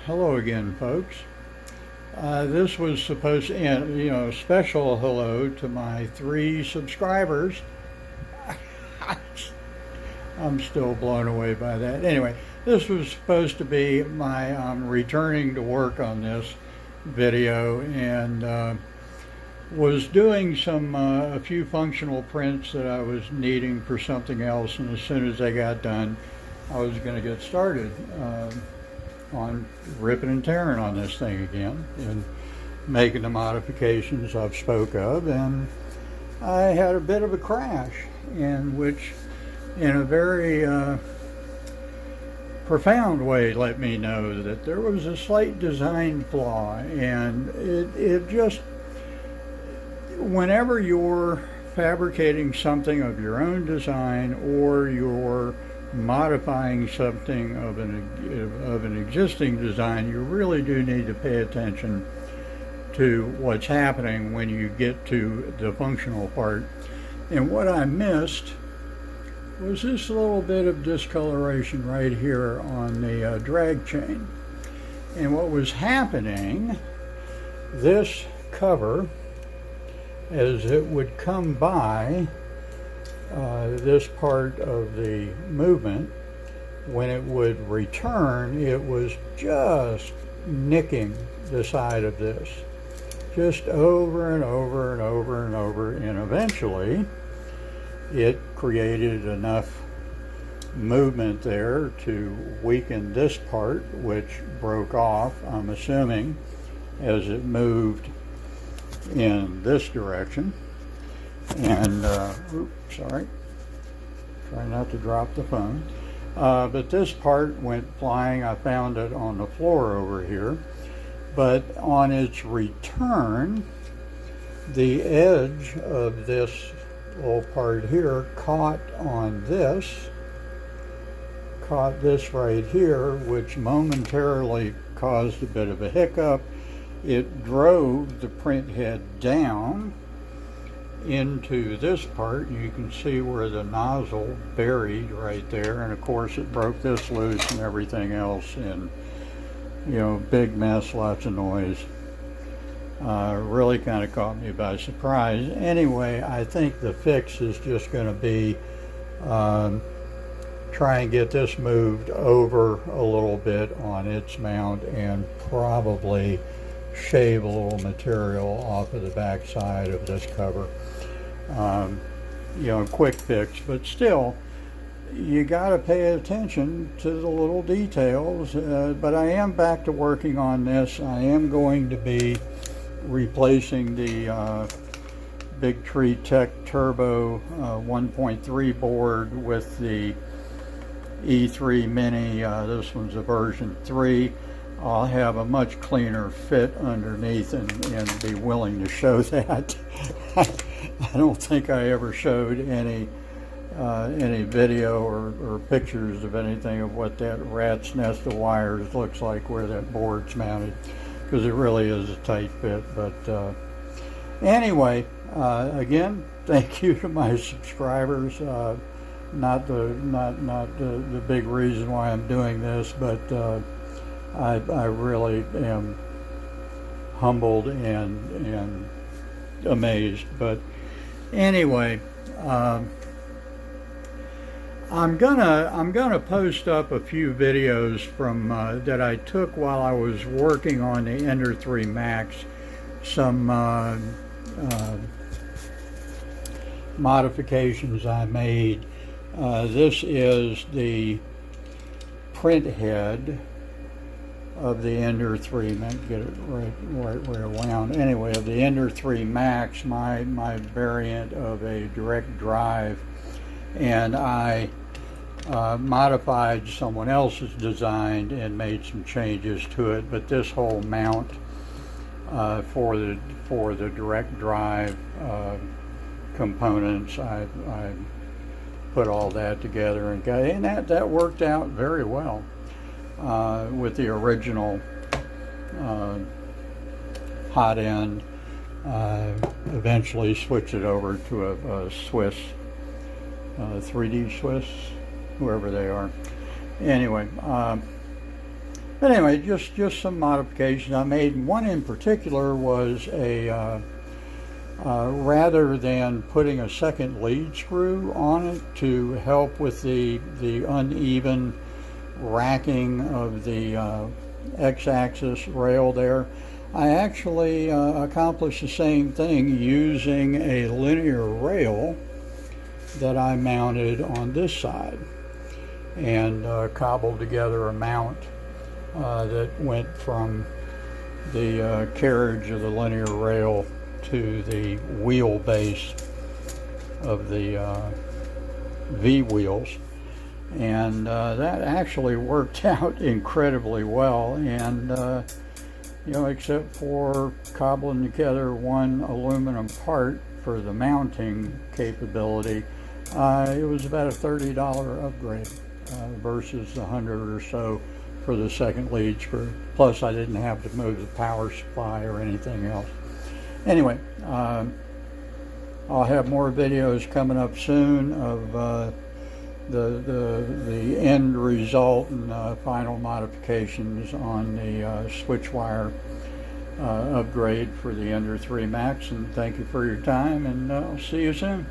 Hello again, folks. This was supposed to end, special hello to my 3 subscribers. I'm still blown away by that. Anyway, this was supposed to be my returning to work on this video, and was doing a few functional prints that I was needing for something else, and as soon as they got done, I was going to get started on ripping and tearing on this thing again and making the modifications I've spoke of. And I had a bit of a crash in which, in a very profound way, let me know that there was a slight design flaw. And it just, whenever you're fabricating something of your own design, or you're modifying something of an existing design, you really do need to pay attention to what's happening when you get to the functional part. And what I missed was this little bit of discoloration right here on the drag chain. And what was happening, this cover, as it would come by this part of the movement, when it would return, it was just nicking the side of this, just over and over and over and over, and eventually it created enough movement there to weaken this part, which broke off, I'm assuming, as it moved in this direction. And sorry, try not to drop the phone, but this part went flying. I found it on the floor over here, but on its return, the edge of this little part here caught this right here, which momentarily caused a bit of a hiccup. It drove the print head down into this part. You can see where the nozzle buried right there, and of course it broke this loose and everything else, and big mess, lots of noise. Really kind of caught me by surprise. Anyway, I think the fix is just going to be try and get this moved over a little bit on its mount, and probably shave a little material off of the back side of this cover. Quick fix, but still, you got to pay attention to the little details. But I am back to working on this. I am going to be replacing the Big Tree Tech Turbo 1.3 board with the E3 Mini. This one's a version 3. I'll have a much cleaner fit underneath and be willing to show that. I don't think I ever showed any video or pictures of anything of what that rat's nest of wires looks like where that board's mounted, because it really is a tight fit. But anyway, again, thank you to my subscribers. Not the big reason why I'm doing this, but I really am humbled and amazed. But anyway, I'm gonna post up a few videos from that I took while I was working on the Ender 3 Max. Some modifications I made. This is the print head of the Ender 3, get it right way around. Anyway, of the Ender 3 Max, my variant of a direct drive, and I modified someone else's design and made some changes to it. But this whole mount for the direct drive components, I put all that together and that worked out very well. With the original hot end, eventually switched it over to a Swiss, 3D Swiss, whoever they are. Anyway, But anyway, just some modifications I made. One in particular was a rather than putting a second lead screw on it to help with the uneven racking of the x-axis rail there, I actually accomplished the same thing using a linear rail that I mounted on this side, and cobbled together a mount that went from the carriage of the linear rail to the wheelbase of the V wheels, and that actually worked out incredibly well. And you know, except for cobbling together one aluminum part for the mounting capability, it was about a $30 upgrade versus the 100 or so for the second lead screw. Plus, I didn't have to move the power supply or anything else. Anyway, I'll have more videos coming up soon of the end result and final modifications on the switch wire upgrade for the Ender 3 Max. And thank you for your time, and I'll see you soon.